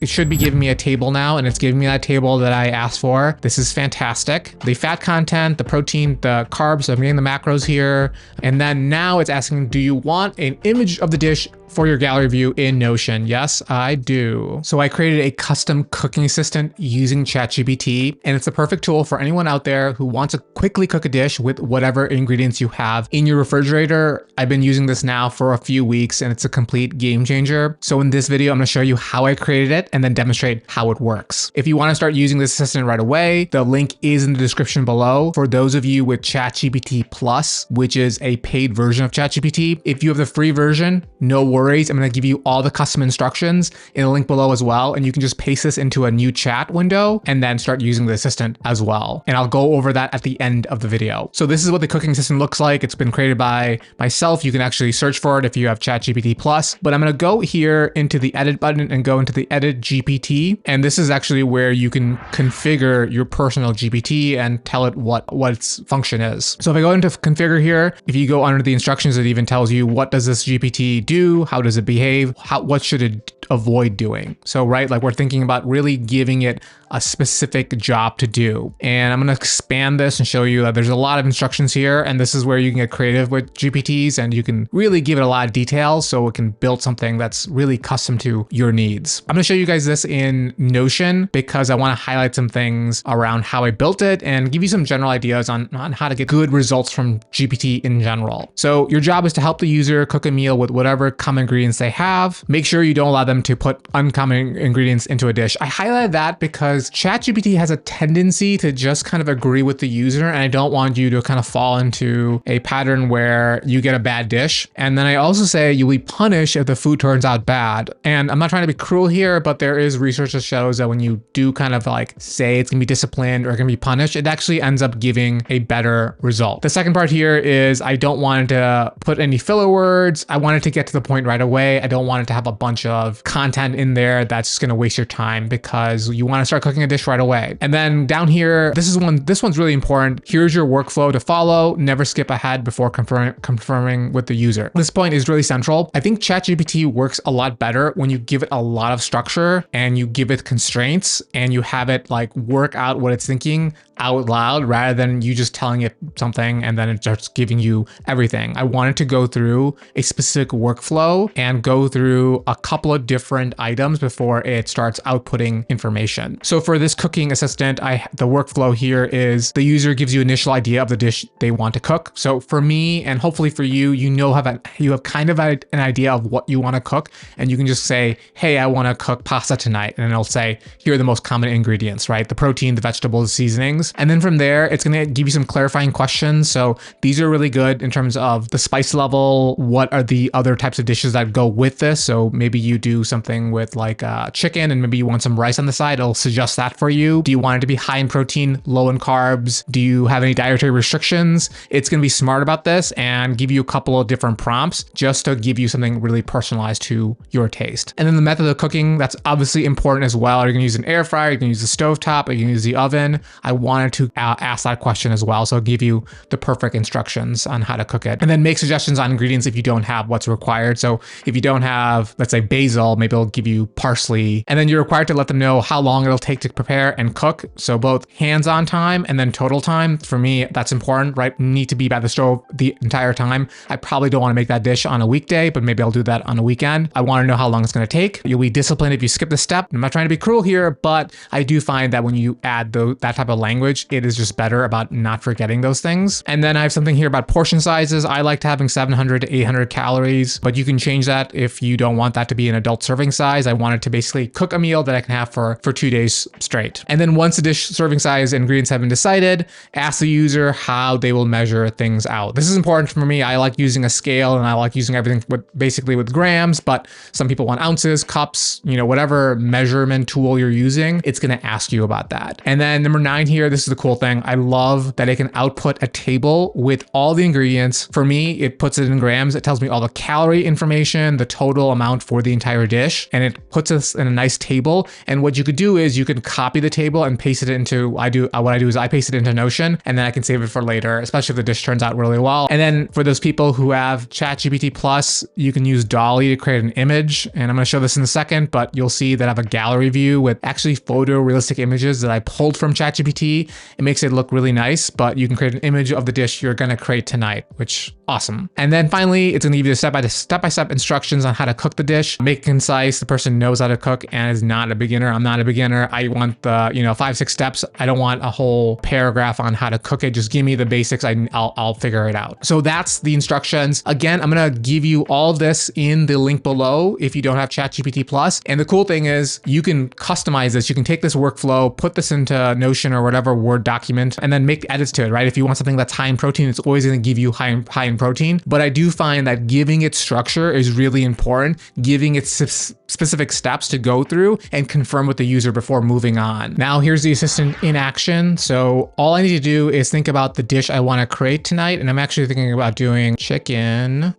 it should be giving me a table now, and it's giving me that table that I asked for. This is fantastic. The fat content, the protein, the carbs, so I'm getting the macros here. And then now it's asking, do you want an image of the dish for your gallery view in Notion? Yes, I do. So I created a custom cooking assistant using ChatGPT, and it's a perfect tool for anyone out there who wants to quickly cook a dish with whatever ingredients you have in your refrigerator. I've been using this now for a few weeks, and it's a complete game changer. So in this video, I'm gonna show you how I created it and then demonstrate how it works. If you wanna start using this assistant right away, the link is in the description below. For those of you with ChatGPT Plus, which is a paid version of ChatGPT, if you have the free version, no worries. I'm gonna give you all the custom instructions in the link below as well. And you can just paste this into a new chat window and then start using the assistant as well. And I'll go over that at the end of the video. So this is what the cooking assistant looks like. It's been created by myself. You can actually search for it if you have ChatGPT Plus, but I'm gonna go here into the edit button and go into the edit GPT. And this is actually where you can configure your personal GPT and tell it what its function is. So if I go into configure here, if you go under the instructions, it even tells you what does this GPT do? How does it behave? What should it avoid doing? So, right, like we're thinking about really giving it a specific job to do. And I'm going to expand this and show you that there's a lot of instructions here. And this is where you can get creative with GPTs and you can really give it a lot of details so it can build something that's really custom to your needs. I'm going to show you guys this in Notion because I want to highlight some things around how I built it and give you some general ideas on how to get good results from GPT in general. So your job is to help the user cook a meal with whatever common ingredients they have. Make sure you don't allow them to put uncommon ingredients into a dish. I highlighted that because ChatGPT has a tendency to just kind of agree with the user, and I don't want you to kind of fall into a pattern where you get a bad dish. And then I also say you'll be punished if the food turns out bad. And I'm not trying to be cruel here, but there is research that shows that when you do kind of like say it's gonna be disciplined or gonna be punished, it actually ends up giving a better result. The second part here is I don't want it to put any filler words. I want it to get to the point right away. I don't want it to have a bunch of content in there that's just gonna waste your time because you wanna start cooking a dish right away. And then down here, this one's really important. Here's your workflow to follow. Never skip ahead before confirming with the user. This point is really central. I think ChatGPT works a lot better when you give it a lot of structure and you give it constraints and you have it like work out what it's thinking out loud rather than you just telling it something and then it starts giving you everything. I wanted to go through a specific workflow and go through a couple of different items before it starts outputting information. So for this cooking assistant, the workflow here is the user gives you initial idea of the dish they want to cook. So for me, and hopefully for you, you have kind of an idea of what you want to cook, and you can just say, hey, I want to cook pasta tonight. And it'll say, here are the most common ingredients, right? The protein, the vegetables, the seasonings. And then from there, it's going to give you some clarifying questions. So these are really good in terms of the spice level. What are the other types of dishes that go with this? So maybe you do something with like chicken and maybe you want some rice on the side. It'll suggest that for you. Do you want it to be high in protein, low in carbs? Do you have any dietary restrictions? It's going to be smart about this and give you a couple of different prompts just to give you something really personalized to your taste. And then the method of cooking, that's obviously important as well. Are you going to use an air fryer? Are you going to use the stovetop? Are you going to use the oven? I wanted to ask that question as well. So I'll give you the perfect instructions on how to cook it. And then make suggestions on ingredients if you don't have what's required. So if you don't have, let's say basil, maybe it'll give you parsley. And then you're required to let them know how long it'll take to prepare and cook. So both hands-on time and then total time. For me, that's important, right? Need to be by the stove the entire time. I probably don't want to make that dish on a weekday, but maybe I'll do that on a weekend. I want to know how long it's going to take. You'll be disciplined if you skip the step. I'm not trying to be cruel here, but I do find that when you add that type of language, it is just better about not forgetting those things. And then I have something here about portion sizes. I like to having 700 to 800 calories, but you can change that if you don't want that to be an adult serving size. I wanted to basically cook a meal that I can have for 2 days straight. And then once the dish serving size and ingredients have been decided, ask the user how they will measure things out. This is important for me. I like using a scale and I like using everything basically with grams, but some people want ounces, cups, whatever measurement tool you're using, it's going to ask you about that. And then number 9 here, this is the cool thing. I love that it can output a table with all the ingredients. For me, it puts it in grams. It tells me all the calorie information information, the total amount for the entire dish, and it puts us in a nice table. And what you could do is you can copy the table and paste it into, what I do is I paste it into Notion, and then I can save it for later, especially if the dish turns out really well. And then for those people who have ChatGPT Plus, you can use Dolly to create an image. And I'm going to show this in a second, but you'll see that I have a gallery view with actually photorealistic images that I pulled from ChatGPT. It makes it look really nice, but you can create an image of the dish you're going to create tonight, which awesome. And then finally, it's going to give you the step-by-step instructions on how to cook the dish. Make it concise. The person knows how to cook and is not a beginner. I'm not a beginner. I want the 5-6 steps. I don't want a whole paragraph on how to cook it. Just give me the basics. I'll figure it out. So that's the instructions. Again, I'm going to give you all of this in the link below if you don't have ChatGPT Plus. And the cool thing is you can customize this. You can take this workflow, put this into Notion or whatever Word document, and then make edits to it, right? If you want something that's high in protein, it's always going to give you high in protein. But I do find that giving it structure is really important, giving it specific steps to go through and confirm with the user before moving on. Now here's the assistant in action. So all I need to do is think about the dish I want to create tonight. And I'm actually thinking about doing chicken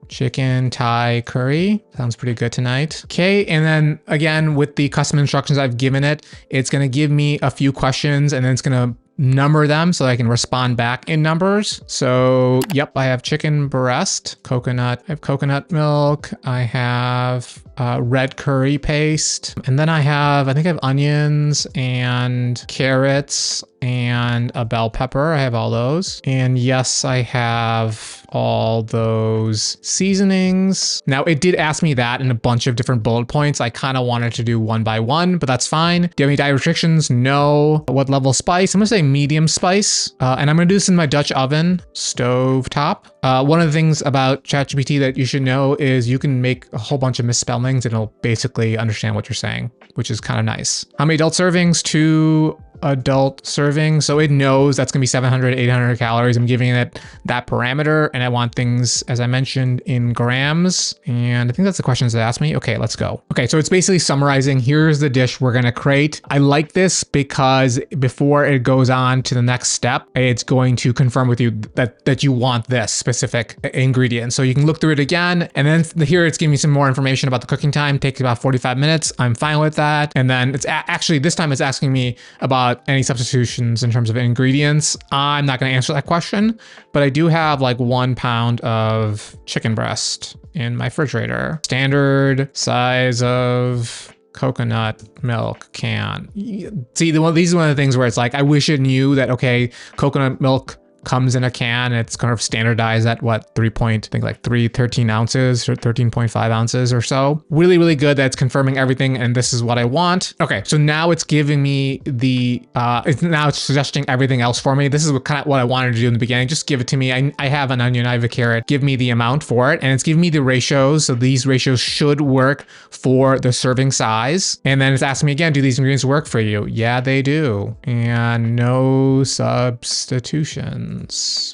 Thai curry. Sounds pretty good tonight. Okay. And then again, with the custom instructions I've given it, it's going to give me a few questions and then it's going to number them so I can respond back in numbers. So yep, I have chicken breast, I have coconut milk, I have red curry paste, and then I think I have onions and carrots and a bell pepper. I have all those. And yes, I have all those seasonings. Now it did ask me that in a bunch of different bullet points. I kind of wanted to do one by one, but that's fine. Do you have any diet restrictions? No. What level spice? I'm gonna say medium spice. And I'm gonna do this in my Dutch oven, stove top. One of the things about ChatGPT that you should know is you can make a whole bunch of misspellings and it'll basically understand what you're saying, which is kind of nice. How many adult servings? 2 adult serving. So it knows that's gonna be 700, 800 calories. I'm giving it that parameter and I want things, as I mentioned, in grams. And I think that's the questions they asked me. Okay, let's go. Okay, so it's basically summarizing, here's the dish we're gonna create. I like this because before it goes on to the next step, it's going to confirm with you that you want this specific ingredient. So you can look through it again. And then here it's giving me some more information about the cooking time. Takes about 45 minutes. I'm fine with that. And then it's actually, this time it's asking me about any substitutions in terms of ingredients. I'm not going to answer that question, but I do have like 1 pound of chicken breast in my refrigerator. Standard size of coconut milk can. See, these are one of the things where it's like, I wish it knew that, okay, coconut milk comes in a can. It's kind of standardized at what, 13 ounces or 13.5 ounces or so. Really, really good. That's confirming everything. And this is what I want. Okay. So now it's giving me it's suggesting everything else for me. This is what I wanted to do in the beginning. Just give it to me. I have an onion, I have a carrot. Give me the amount for it. And it's giving me the ratios. So these ratios should work for the serving size. And then it's asking me again, do these ingredients work for you? Yeah, they do. And no substitutions.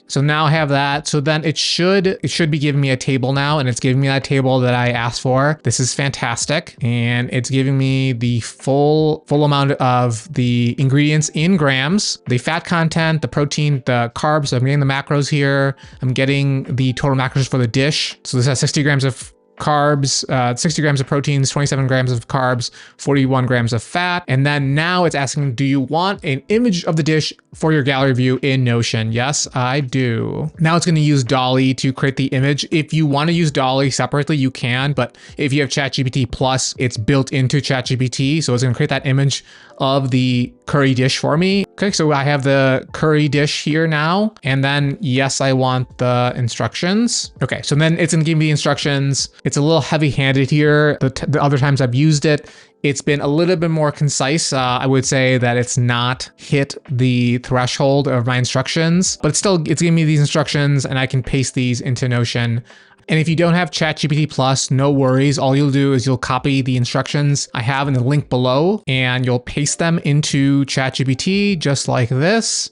So now I have that. So then it should be giving me a table now, and it's giving me that table that I asked for. This is fantastic. And it's giving me the full amount of the ingredients in grams, the fat content, the protein, the carbs. So I'm getting the macros here. I'm getting the total macros for the dish. So this has 60 grams of carbs, 60 grams of proteins, 27 grams of carbs, 41 grams of fat. And then now it's asking, do you want an image of the dish for your gallery view in Notion? Yes, I do. Now it's going to use Dolly to create the image. If you want to use Dolly separately, you can, but if you have ChatGPT Plus, it's built into ChatGPT. So it's going to create that image of the curry dish for me. Okay, so I have the curry dish here now. And then yes, I want the instructions. Okay, so then it's going to give me the instructions. It's a little heavy-handed here. The other times I've used it, it's been a little bit more concise. I would say that it's not hit the threshold of my instructions, but it's giving me these instructions and I can paste these into Notion. And if you don't have ChatGPT Plus, no worries. All you'll do is you'll copy the instructions I have in the link below and you'll paste them into ChatGPT just like this.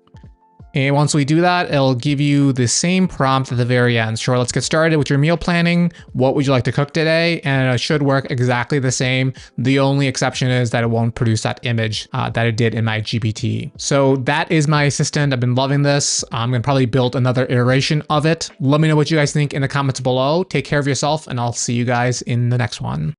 And once we do that, it'll give you the same prompt at the very end. Sure, let's get started with your meal planning. What would you like to cook today? And it should work exactly the same. The only exception is that it won't produce that image that it did in my GPT. So that is my assistant. I've been loving this. I'm gonna probably build another iteration of it. Let me know what you guys think in the comments below. Take care of yourself, and I'll see you guys in the next one.